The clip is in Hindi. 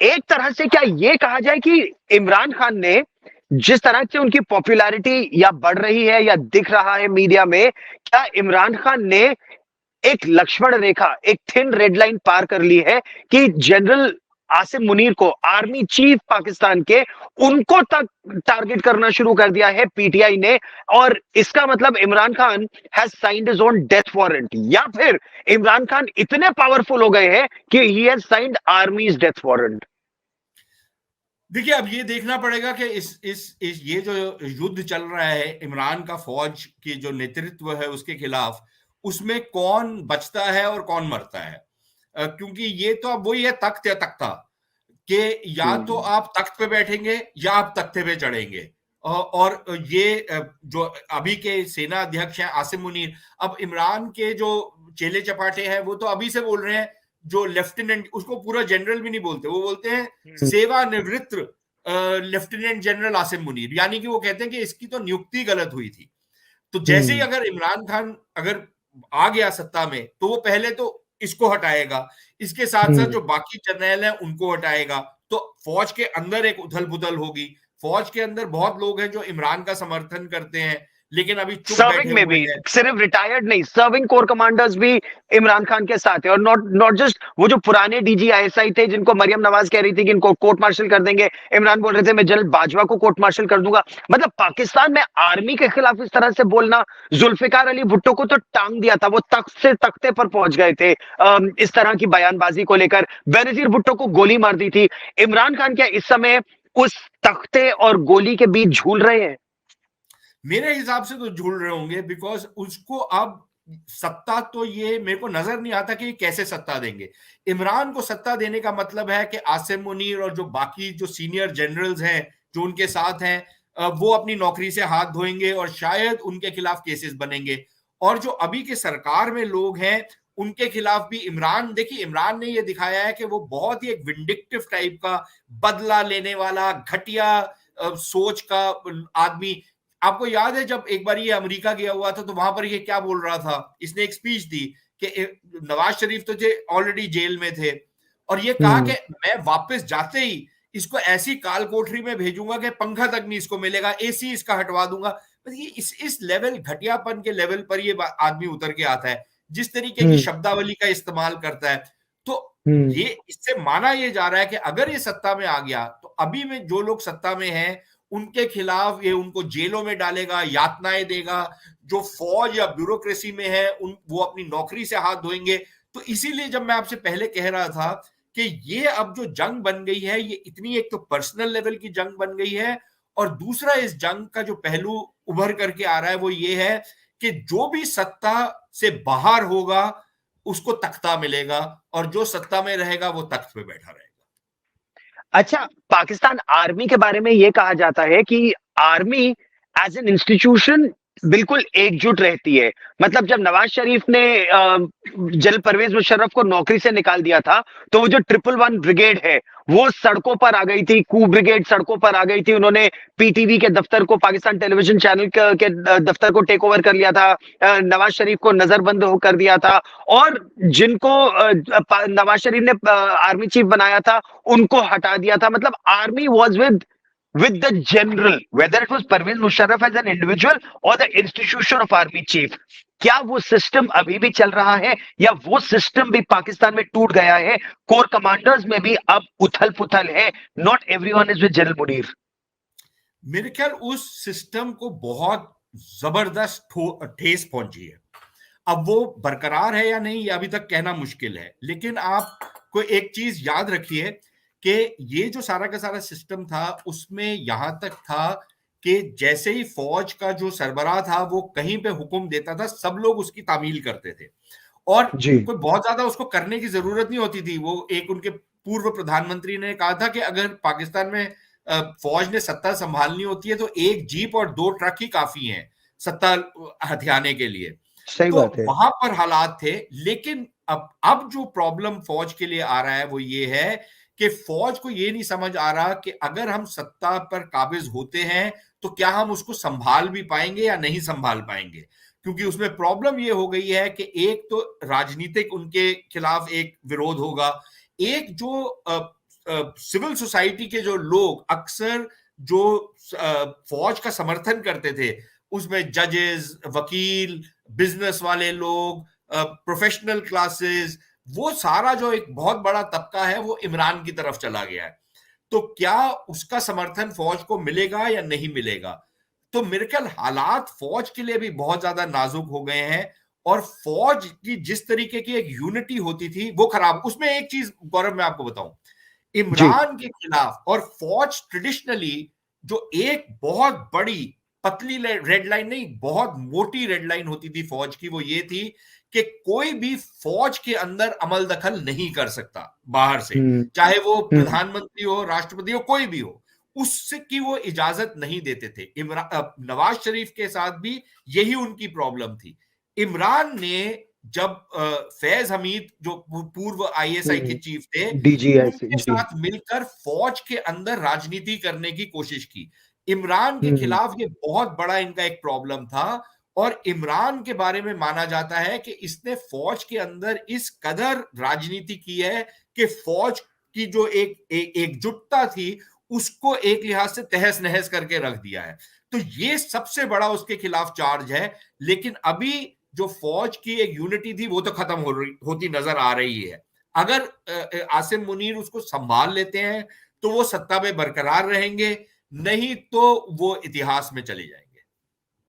एक तरह से क्या ये कहा जाए कि इमरान खान ने जिस तरह से उनकी पॉपुलैरिटी या बढ़ रही है या दिख रहा है मीडिया में, क्या इमरान खान ने एक लक्ष्मण रेखा, एक थिन रेड लाइन पार कर ली है कि जनरल आसिम मुनीर को, आर्मी चीफ पाकिस्तान के, उनको तक टारगेट करना शुरू कर दिया है पीटीआई ने? और इसका मतलब Imran Khan has signed his own death warrant, या फिर इमरान खान इतने पावरफुल हो गए हैं कि he has signed आर्मीज death warrant? देखिए, अब ये देखना पड़ेगा कि इस ये जो युद्ध चल रहा है इमरान का फौज की जो नेतृत्व है उसके खिलाफ, उसमें कौन बचता है और कौन मरता है। क्योंकि ये तो अब वही है तख्त या तख्ता, कि या तो आप तख्त पे बैठेंगे या आप तख्ते पे चढ़ेंगे। और ये जो अभी के सेना अध्यक्ष हैं आसिम मुनीर, अब इमरान के जो चेले चपाटे हैं वो तो अभी से बोल रहे हैं, जो लेफ्टिनेंट, उसको पूरा जनरल भी नहीं बोलते, वो बोलते हैं सेवानिवृत्त लेफ्टिनेंट जनरल आसिम मुनीर, यानी कि वो कहते हैं कि इसकी तो नियुक्ति गलत हुई थी। तो जैसे ही अगर इमरान खान अगर आ गया सत्ता में, तो वो पहले तो इसको हटाएगा, इसके साथ साथ जो बाकी जर्नैल हैं उनको हटाएगा, तो फौज के अंदर एक उथल पुथल होगी। फौज के अंदर बहुत लोग हैं जो इमरान का समर्थन करते हैं, लेकिन अभी चुप बैठे सर्विंग में हुए भी, हैं। सिर्फ रिटायर्ड नहीं, सर्विंग कोर कमांडर्स भी इमरान खान के साथ है। और नॉट नॉट जस्ट वो जो पुराने डीजी आईएसआई थे जिनको मरियम नवाज कह रही थी कि इनको कोर्ट मार्शल कर देंगे, इमरान बोल रहे थे मैं जनरल बाजवा को कोर्ट मार्शल कर दूंगा। मतलब पाकिस्तान में आर्मी के खिलाफ इस तरह से बोलना, जुल्फिकार अली भुट्टो को तो टांग दिया था, वो तख्त से तख्ते पर पहुंच गए थे इस तरह की बयानबाजी को लेकर। बेनजीर भुट्टो को गोली मार दी थी। इमरान खान क्या इस समय उस तख्ते और गोली के बीच झूल रहे हैं? मेरे हिसाब से तो झूल रहे होंगे, बिकॉज उसको अब सत्ता, तो ये मेरे को नजर नहीं आता कि ये कैसे सत्ता देंगे। इमरान को सत्ता देने का मतलब है कि आसिम मुनीर और जो बाकी जो सीनियर जनरल्स हैं जो उनके साथ हैं, वो अपनी नौकरी से हाथ धोएंगे और शायद उनके खिलाफ केसेस बनेंगे। और जो अभी के सरकार में लोग हैं उनके खिलाफ भी इमरान, देखिए इमरान ने ये दिखाया है कि वो बहुत ही एक विंडिक्टिव टाइप का, बदला लेने वाला, घटिया सोच का आदमी। आपको याद है जब एक बार ये अमेरिका गया हुआ था तो वहां पर ये क्या बोल रहा था, इसने एक स्पीच दी कि नवाज शरीफ तो ऑलरेडी जेल में थे, और ये कहा कि मैं वापस जाते ही इसको ऐसी काल कोठरी में भेजूंगा कि पंखा तक नहीं इसको मिलेगा, एसी इसका हटवा दूंगा। तो ये इस लेवल, घटियापन के लेवल पर ये आदमी उतर के आता है, जिस तरीके की शब्दावली का इस्तेमाल करता है। तो ये इससे माना ये जा रहा है कि अगर ये सत्ता में आ गया तो अभी में जो लोग सत्ता में हैं उनके खिलाफ ये उनको जेलों में डालेगा, यातनाएं देगा। जो फौज या ब्यूरोक्रेसी में है वो अपनी नौकरी से हाथ धोएंगे। तो इसीलिए जब मैं आपसे पहले कह रहा था कि ये अब जो जंग बन गई है, ये इतनी एक तो पर्सनल लेवल की जंग बन गई है, और दूसरा इस जंग का जो पहलू उभर करके आ रहा है वो ये है कि जो भी सत्ता से बाहर होगा उसको तख्ता मिलेगा, और जो सत्ता में रहेगा वो तख्त पे बैठा रहेगा। अच्छा, पाकिस्तान आर्मी के बारे में यह कहा जाता है कि आर्मी एज एन इंस्टीट्यूशन बिल्कुल एकजुट रहती है। मतलब जब नवाज शरीफ ने जनरल परवेज मुशर्रफ को नौकरी से निकाल दिया था, तो वो जो 111 ब्रिगेड है वो सड़कों पर आ गई थी, कू ब्रिगेड सड़कों पर आ गई थी। उन्होंने पीटीवी के दफ्तर को, पाकिस्तान टेलीविजन चैनल के दफ्तर को टेक ओवर कर लिया था, नवाज शरीफ को नजरबंद कर दिया था, और जिनको नवाज शरीफ ने आर्मी चीफ बनाया था उनको हटा दिया था। मतलब army was with the general, whether it was Pervez Musharraf as an individual or the institution of army chief। क्या वो सिस्टम अभी भी चल रहा है, या वो सिस्टम भी पाकिस्तान में टूट गया है? कोर कमांडर्स में भी अब उथल पुथल है, not everyone is with general Munir. मेरे ख्याल उस सिस्टम को बहुत जबरदस्त ठेस पहुंची है। अब वो बरकरार है या नहीं ये अभी तक कहना मुश्किल है, लेकिन आपको एक चीज याद रखिए कि ये जो सारा का सारा सिस्टम था उसमें यहां तक था कि जैसे ही फौज का जो सरबराह था वो कहीं पे हुक्म देता था, सब लोग उसकी तामील करते थे, और कोई बहुत ज्यादा उसको करने की जरूरत नहीं होती थी। वो एक उनके पूर्व प्रधानमंत्री ने कहा था कि अगर पाकिस्तान में फौज ने सत्ता संभालनी होती है तो एक जीप और 2 ट्रक ही काफी हैं सत्ता हथियाने के लिए। सही तो बात है। वहां पर हालात थे, लेकिन अब जो प्रॉब्लम फौज के लिए आ रहा है वो ये है कि फौज को ये नहीं समझ आ रहा कि अगर हम सत्ता पर काबिज होते हैं तो क्या हम उसको संभाल भी पाएंगे या नहीं संभाल पाएंगे। क्योंकि उसमें प्रॉब्लम ये हो गई है कि एक तो राजनीतिक उनके खिलाफ एक विरोध होगा, एक जो सिविल सोसाइटी के जो लोग अक्सर जो फौज का समर्थन करते थे, उसमें जजेस, वकील, बिजनेस वाले लोग, प्रोफेशनल क्लासेस, वो सारा जो एक बहुत बड़ा तबका है वो इमरान की तरफ चला गया है। तो क्या उसका समर्थन फौज को मिलेगा या नहीं मिलेगा? तो मेरे ख्याल हालात फौज के लिए भी बहुत ज्यादा नाजुक हो गए हैं, और फौज की जिस तरीके की एक यूनिटी होती थी वो खराब। उसमें एक चीज गौरव मैं आपको बताऊं, जी। इमरान के खिलाफ और फौज ट्रेडिशनली जो एक बहुत बड़ी पतली रेड लाइन नहीं, बहुत मोटी रेड लाइन होती थी फौज की, वो ये थी कि कोई भी फौज के अंदर अमल दखल नहीं कर सकता बाहर से, हम्म। चाहे वो हम्म। प्रधानमंत्री हो, राष्ट्रपति हो, कोई भी हो, उससे की वो इजाजत नहीं देते थे। नवाज शरीफ के साथ भी यही उनकी प्रॉब्लम थी। इमरान ने जब फैज हमीद जो पूर्व आईएसआई के चीफ थे, डीजीएस। उनके जी। साथ मिलकर फौज के अंदर राजनीति करने की कोशिश की। इमरान के हम्म। खिलाफ ये बहुत बड़ा इनका एक प्रॉब्लम था, और इमरान के बारे में माना जाता है कि इसने फौज के अंदर इस कदर राजनीति की है कि फौज की जो एकजुटता थी उसको एक लिहाज से तहस नहस करके रख दिया है। तो ये सबसे बड़ा उसके खिलाफ चार्ज है। लेकिन अभी जो फौज की एक यूनिटी थी वो तो खत्म होती नजर आ रही है। अगर आसिम मुनीर उसको संभाल लेते हैं तो वो सत्ता में बरकरार रहेंगे, नहीं तो वो इतिहास में चले जाएंगे।